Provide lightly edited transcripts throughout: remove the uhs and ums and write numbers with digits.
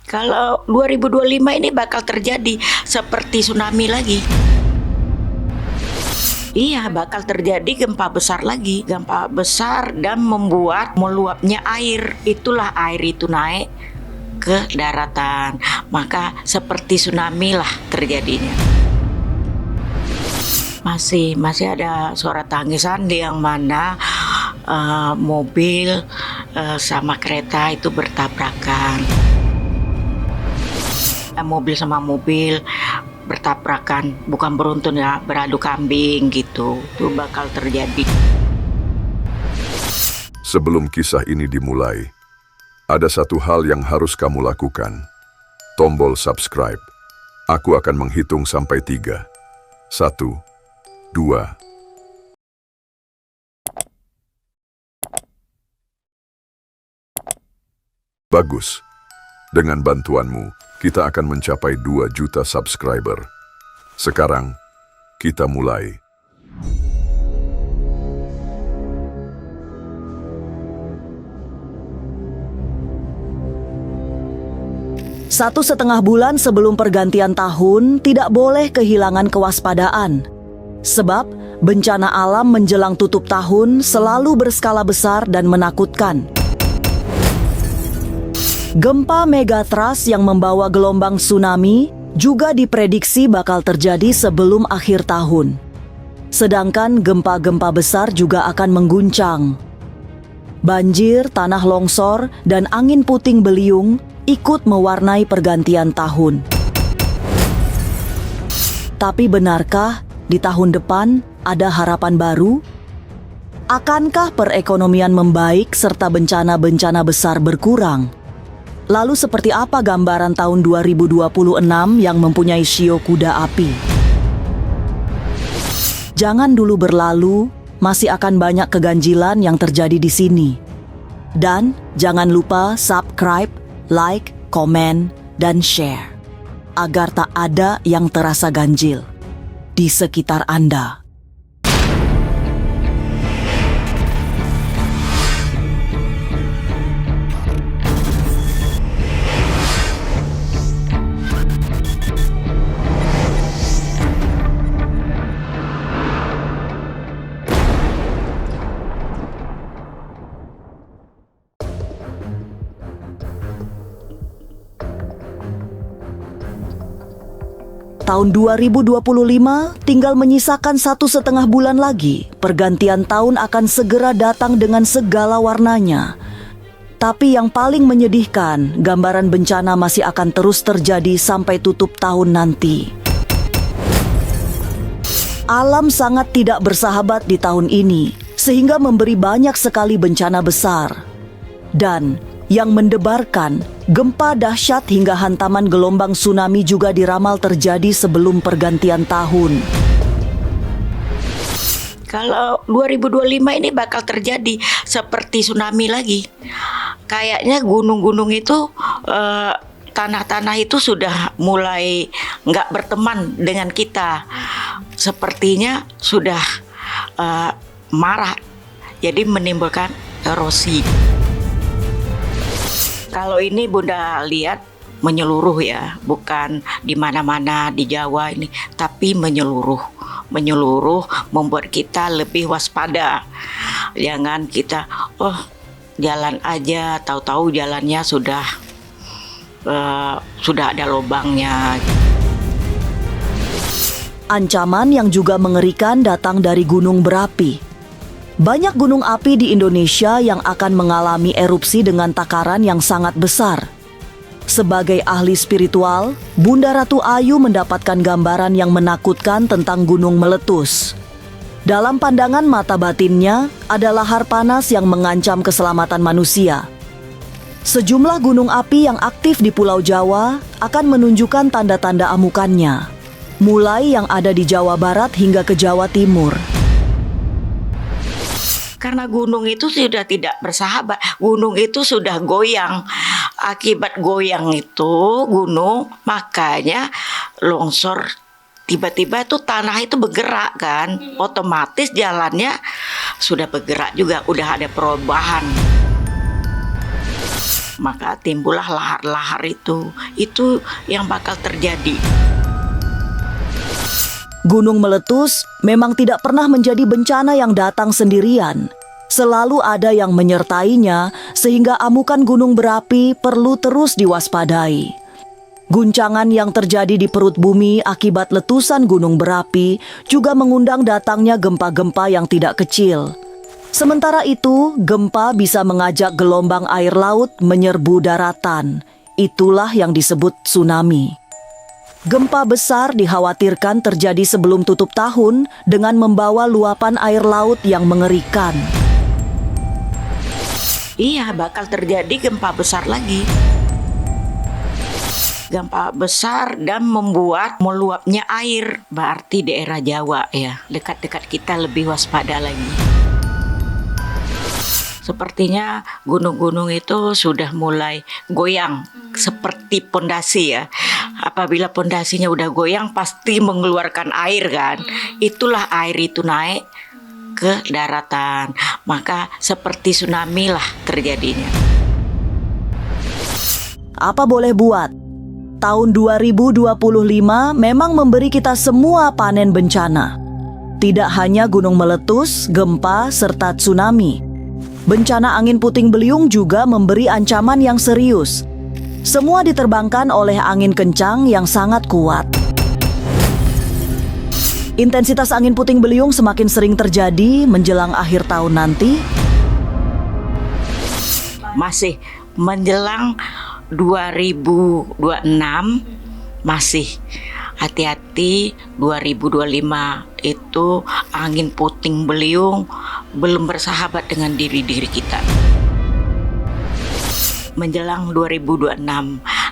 Kalau 2025 ini bakal terjadi seperti tsunami lagi. Iya, bakal terjadi gempa besar lagi. Gempa besar dan membuat meluapnya air. Itulah air itu naik ke daratan. Maka seperti tsunami lah terjadinya. Masih ada suara tangisan di yang mana mobil sama kereta itu bertabrakan. Mobil sama mobil bertabrakan, bukan beruntun ya, beradu kambing gitu. Itu bakal terjadi. Sebelum kisah ini dimulai, ada satu hal yang harus kamu lakukan. Tombol subscribe. Aku akan menghitung sampai 3. 1, 2. Bagus. Dengan bantuanmu, kita akan mencapai 2 juta subscriber. Sekarang, kita mulai. Satu setengah bulan sebelum pergantian tahun, tidak boleh kehilangan kewaspadaan. Sebab, bencana alam menjelang tutup tahun selalu berskala besar dan menakutkan. Gempa megatrust yang membawa gelombang tsunami juga diprediksi bakal terjadi sebelum akhir tahun. Sedangkan gempa-gempa besar juga akan mengguncang. Banjir, tanah longsor, dan angin puting beliung ikut mewarnai pergantian tahun. Tapi benarkah di tahun depan ada harapan baru? Akankah perekonomian membaik serta bencana-bencana besar berkurang? Lalu seperti apa gambaran tahun 2026 yang mempunyai shio kuda api? Jangan dulu berlalu, masih akan banyak keganjilan yang terjadi di sini. Dan jangan lupa subscribe, like, komen, dan share, agar tak ada yang terasa ganjil di sekitar Anda. Tahun 2025 tinggal menyisakan 1,5 bulan lagi. Pergantian tahun akan segera datang dengan segala warnanya. Tapi yang paling menyedihkan, gambaran bencana masih akan terus terjadi sampai tutup tahun nanti. Alam sangat tidak bersahabat di tahun ini, sehingga memberi banyak sekali bencana besar. Dan yang mendebarkan, gempa dahsyat hingga hantaman gelombang tsunami juga diramal terjadi sebelum pergantian tahun. Kalau 2025 ini bakal terjadi seperti tsunami lagi. Kayaknya gunung-gunung itu, tanah-tanah itu sudah mulai nggak berteman dengan kita. Sepertinya sudah marah, jadi menimbulkan erosi. Kalau ini Bunda lihat menyeluruh ya, bukan di mana-mana di Jawa ini, tapi menyeluruh membuat kita lebih waspada. Jangan kita jalan aja, tahu-tahu jalannya sudah ada lubangnya. Ancaman yang juga mengerikan datang dari gunung berapi. Banyak gunung api di Indonesia yang akan mengalami erupsi dengan takaran yang sangat besar. Sebagai ahli spiritual, Bunda Ratu Ayu mendapatkan gambaran yang menakutkan tentang gunung meletus. Dalam pandangan mata batinnya, ada lahar panas yang mengancam keselamatan manusia. Sejumlah gunung api yang aktif di Pulau Jawa akan menunjukkan tanda-tanda amukannya, mulai yang ada di Jawa Barat hingga ke Jawa Timur. Karena gunung itu sudah tidak bersahabat, gunung itu sudah goyang. Akibat goyang itu gunung, makanya longsor. Tiba-tiba itu tanah itu bergerak kan, otomatis jalannya sudah bergerak juga, udah ada perubahan. maka timbullah lahar-lahar itu. Itu yang bakal terjadi. Gunung meletus memang tidak pernah menjadi bencana yang datang sendirian. Selalu ada yang menyertainya sehingga amukan gunung berapi perlu terus diwaspadai. Guncangan yang terjadi di perut bumi akibat letusan gunung berapi juga mengundang datangnya gempa-gempa yang tidak kecil. Sementara itu, gempa bisa mengajak gelombang air laut menyerbu daratan. Itulah yang disebut tsunami. Gempa besar dikhawatirkan terjadi sebelum tutup tahun dengan membawa luapan air laut yang mengerikan. Iya, bakal terjadi gempa besar lagi. Gempa besar dan membuat meluapnya air. Berarti daerah Jawa ya, dekat-dekat kita lebih waspada lagi. Sepertinya gunung-gunung itu sudah mulai goyang seperti pondasi ya. Apabila pondasinya udah goyang pasti mengeluarkan air kan. Itulah air itu naik ke daratan. Maka seperti tsunami lah terjadinya. Apa boleh buat? Tahun 2025 memang memberi kita semua panen bencana. Tidak hanya gunung meletus, gempa, serta tsunami. Bencana angin puting beliung juga memberi ancaman yang serius. Semua diterbangkan oleh angin kencang yang sangat kuat. Intensitas angin puting beliung semakin sering terjadi menjelang akhir tahun nanti. Masih menjelang 2026 masih hati-hati. 2025 itu angin puting beliung belum bersahabat dengan diri kita. Menjelang 2026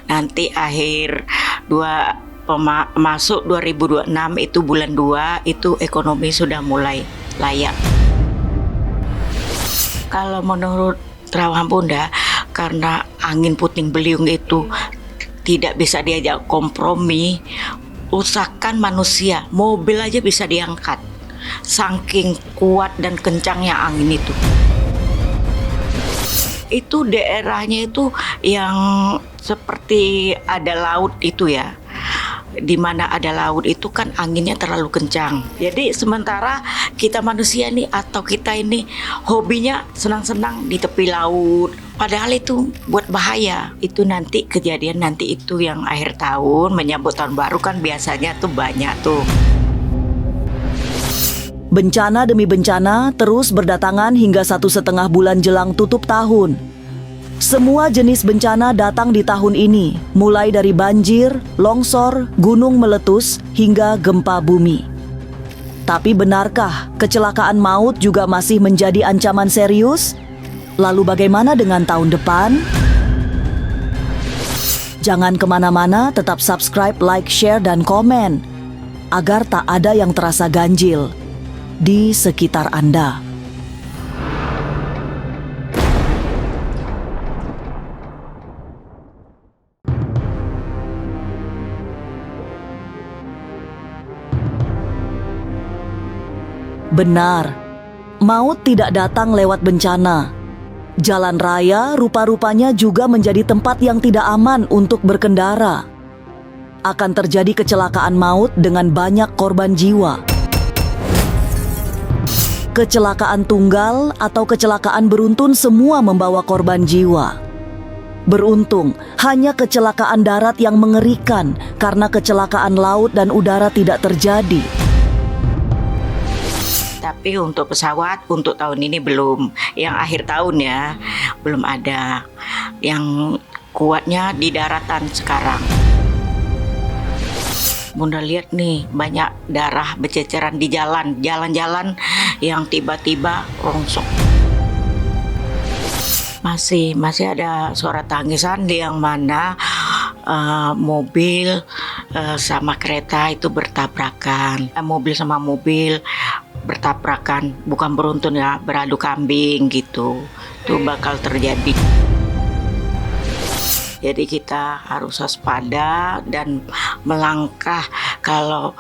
nanti akhir masuk 2026 itu bulan 2 itu ekonomi sudah mulai layak. Kalau menurut Terawang Bunda, karena angin puting beliung itu tidak bisa diajak kompromi, usahakan manusia, mobil aja bisa diangkat. Saking kuat dan kencangnya angin itu. Itu daerahnya itu yang seperti ada laut itu ya. Di mana ada laut itu kan anginnya terlalu kencang. Jadi sementara kita manusia nih atau kita ini hobinya senang-senang di tepi laut. Padahal itu buat bahaya. Itu nanti kejadian nanti itu yang akhir tahun menyambut tahun baru kan biasanya tuh banyak tuh. Bencana demi bencana terus berdatangan hingga 1,5 bulan jelang tutup tahun. Semua jenis bencana datang di tahun ini, mulai dari banjir, longsor, gunung meletus, hingga gempa bumi. Tapi benarkah kecelakaan maut juga masih menjadi ancaman serius? Lalu bagaimana dengan tahun depan? Jangan kemana-mana, tetap subscribe, like, share, dan komen, agar tak ada yang terasa ganjil di sekitar Anda. Benar, maut tidak datang lewat bencana. Jalan raya rupa-rupanya juga menjadi tempat yang tidak aman untuk berkendara. Akan terjadi kecelakaan maut dengan banyak korban jiwa. Kecelakaan tunggal atau kecelakaan beruntun semua membawa korban jiwa. Beruntung, hanya kecelakaan darat yang mengerikan karena kecelakaan laut dan udara tidak terjadi. Tapi untuk pesawat untuk tahun ini belum. Yang akhir tahun ya, belum ada. Yang kuatnya di daratan sekarang. Bunda lihat nih, banyak darah berceceran di jalan-jalan yang tiba-tiba rongsok. Masih ada suara tangisan di yang mana mobil sama kereta itu bertabrakan. Mobil sama mobil bertabrakan, bukan beruntun ya, beradu kambing gitu. Itu bakal terjadi. Jadi kita harus waspada dan melangkah kalau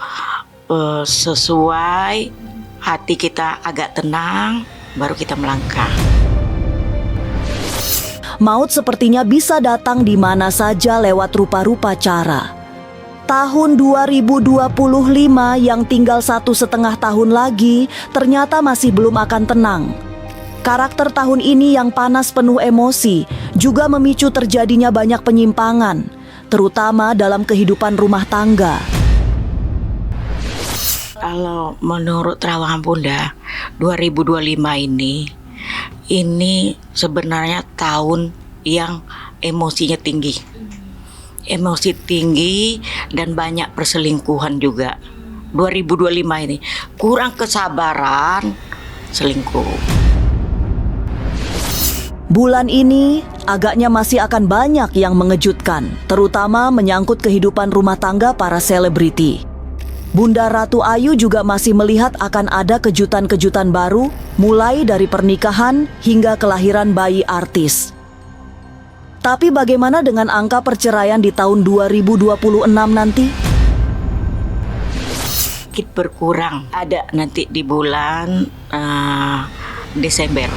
sesuai hati kita agak tenang, baru kita melangkah. maut sepertinya bisa datang di mana saja lewat rupa-rupa cara. Tahun 2025 yang tinggal 1,5 tahun lagi ternyata masih belum akan tenang. Karakter tahun ini yang panas penuh emosi juga memicu terjadinya banyak penyimpangan, terutama dalam kehidupan rumah tangga. Kalau menurut Terowongan Bunda, 2025 ini sebenarnya tahun yang emosinya tinggi. Emosi tinggi dan banyak perselingkuhan juga. 2025 ini kurang kesabaran, selingkuh. Bulan ini agaknya masih akan banyak yang mengejutkan, terutama menyangkut kehidupan rumah tangga para selebriti. Bunda Ratu Ayu juga masih melihat akan ada kejutan-kejutan baru, mulai dari pernikahan hingga kelahiran bayi artis. Tapi bagaimana dengan angka perceraian di tahun 2026 nanti? Sedikit berkurang, ada nanti di bulan Desember.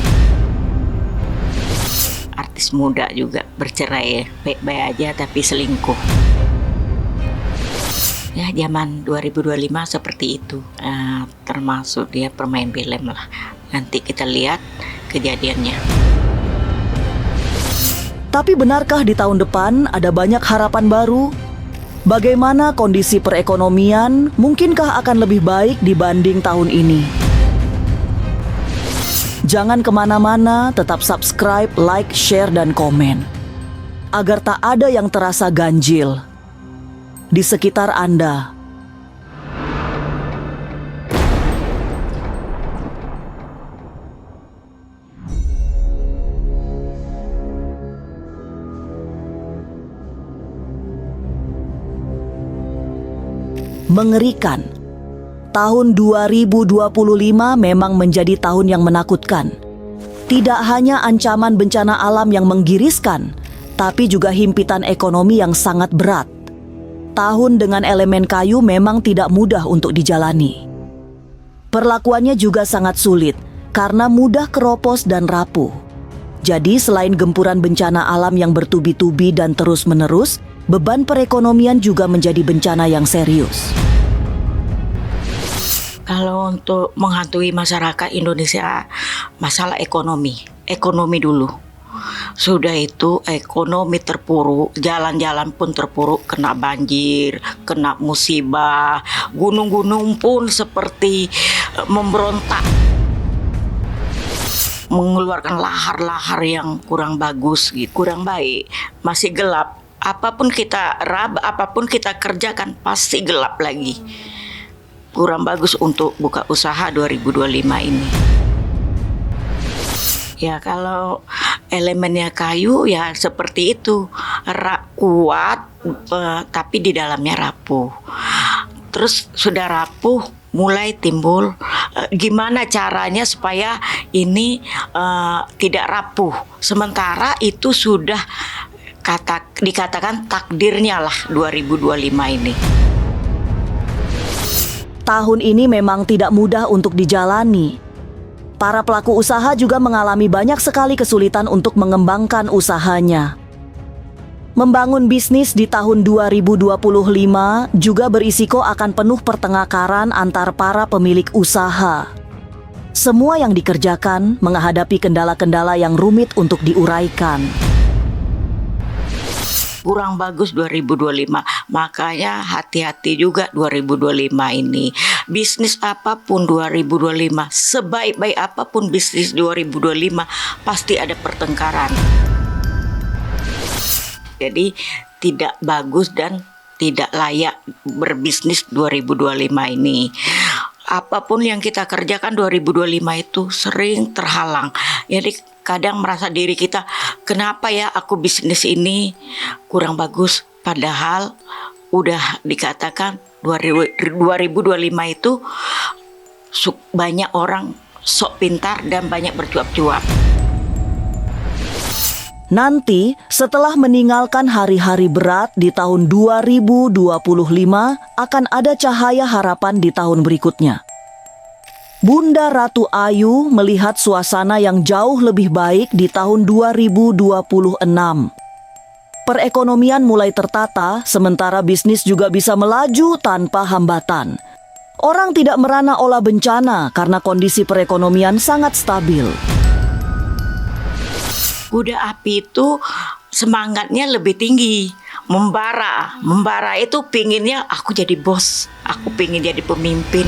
Artis muda juga bercerai, baik-baik aja tapi selingkuh. Ya, zaman 2025 seperti itu, termasuk dia pemain film lah. Nanti kita lihat kejadiannya. Tapi benarkah di tahun depan ada banyak harapan baru? Bagaimana kondisi perekonomian? Mungkinkah akan lebih baik dibanding tahun ini? Jangan kemana-mana, tetap subscribe, like, share, dan komen. Agar tak ada yang terasa ganjil di sekitar Anda. Mengerikan. Tahun 2025 memang menjadi tahun yang menakutkan. Tidak hanya ancaman bencana alam yang menggiriskan, tapi juga himpitan ekonomi yang sangat berat. Tahun dengan elemen kayu memang tidak mudah untuk dijalani. Perlakuannya juga sangat sulit karena mudah keropos dan rapuh. Jadi selain gempuran bencana alam yang bertubi-tubi dan terus-menerus, beban perekonomian juga menjadi bencana yang serius. Kalau untuk menghantui masyarakat Indonesia, masalah ekonomi dulu. Sudah itu ekonomi terpuruk, jalan-jalan pun terpuruk, kena banjir, kena musibah, gunung-gunung pun seperti memberontak, mengeluarkan lahar-lahar yang kurang bagus, kurang baik, masih gelap. Apapun kita kerjakan pasti gelap lagi. Kurang bagus untuk buka usaha 2025 ini. Ya kalau elemennya kayu ya seperti itu, kuat tapi di dalamnya rapuh. Terus sudah rapuh mulai timbul gimana caranya supaya ini tidak rapuh. Sementara itu sudah dikatakan takdirnya lah 2025 ini. Tahun ini memang tidak mudah untuk dijalani. Para pelaku usaha juga mengalami banyak sekali kesulitan untuk mengembangkan usahanya. Membangun bisnis di tahun 2025 juga berisiko akan penuh pertengkaran antar para pemilik usaha. Semua yang dikerjakan menghadapi kendala-kendala yang rumit untuk diuraikan. Kurang bagus 2025, makanya hati-hati juga 2025 ini. Bisnis apapun 2025, sebaik-baik apapun bisnis 2025 pasti ada pertengkaran. Jadi tidak bagus dan tidak layak berbisnis 2025 ini. Apapun yang kita kerjakan 2025 itu sering terhalang. Jadi kadang merasa diri kita, kenapa ya aku bisnis ini kurang bagus. Padahal udah dikatakan 2025 itu banyak orang sok pintar dan banyak bercuap-cuap. Nanti setelah meninggalkan hari-hari berat di tahun 2025 akan ada cahaya harapan di tahun berikutnya. Bunda Ratu Ayu melihat suasana yang jauh lebih baik di tahun 2026. Perekonomian mulai tertata, sementara bisnis juga bisa melaju tanpa hambatan. Orang tidak merana olah bencana karena kondisi perekonomian sangat stabil. Kuda api itu semangatnya lebih tinggi, membara itu pinginnya aku jadi bos, aku pingin jadi pemimpin.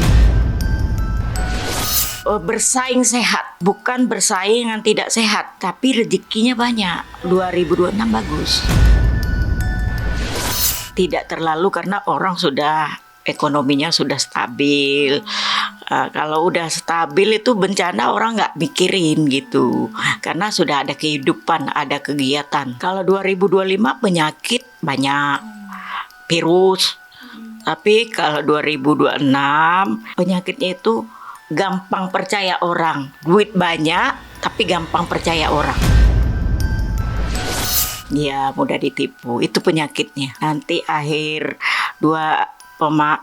Bersaing sehat, bukan bersaing yang tidak sehat, tapi rezekinya banyak. 2026 bagus. Tidak terlalu karena orang sudah ekonominya sudah stabil. Kalau udah stabil itu bencana orang nggak mikirin gitu, karena sudah ada kehidupan, ada kegiatan. Kalau 2025 penyakit banyak, virus. Tapi kalau 2026 penyakitnya itu gampang percaya orang, duit banyak tapi gampang percaya orang. Ya mudah ditipu, itu penyakitnya. Nanti akhir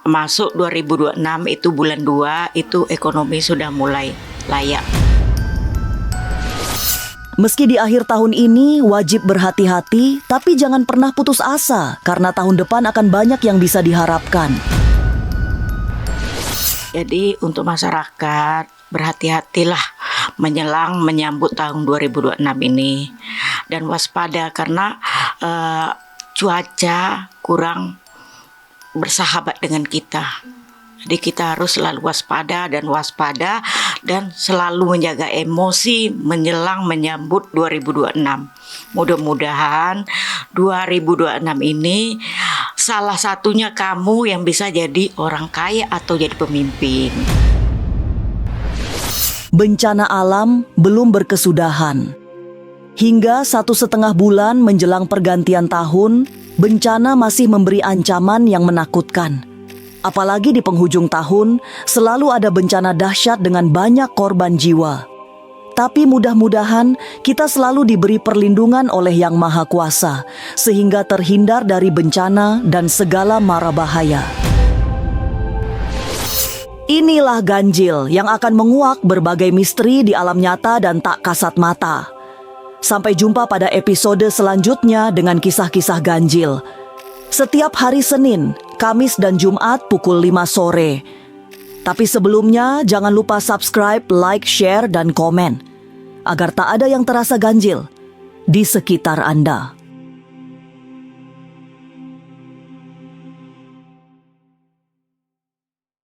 masuk 2026 itu bulan 2 itu ekonomi sudah mulai layak. Meski di akhir tahun ini wajib berhati-hati, tapi jangan pernah putus asa karena tahun depan akan banyak yang bisa diharapkan. Jadi untuk masyarakat berhati-hatilah menjelang menyambut tahun 2026 ini, dan waspada karena cuaca kurang bersahabat dengan kita. Jadi kita harus selalu waspada dan selalu menjaga emosi menjelang menyambut 2026. Mudah-mudahan 2026 ini salah satunya kamu yang bisa jadi orang kaya atau jadi pemimpin. Bencana alam belum berkesudahan. Hingga 1,5 bulan menjelang pergantian tahun, bencana masih memberi ancaman yang menakutkan. Apalagi di penghujung tahun, selalu ada bencana dahsyat dengan banyak korban jiwa. Tapi mudah-mudahan kita selalu diberi perlindungan oleh Yang Maha Kuasa, sehingga terhindar dari bencana dan segala mara bahaya. Inilah ganjil yang akan menguak berbagai misteri di alam nyata dan tak kasat mata. Sampai jumpa pada episode selanjutnya dengan kisah-kisah ganjil. Setiap hari Senin, Kamis dan Jumat pukul 5 sore. Tapi sebelumnya jangan lupa subscribe, like, share, dan komen agar tak ada yang terasa ganjil di sekitar Anda.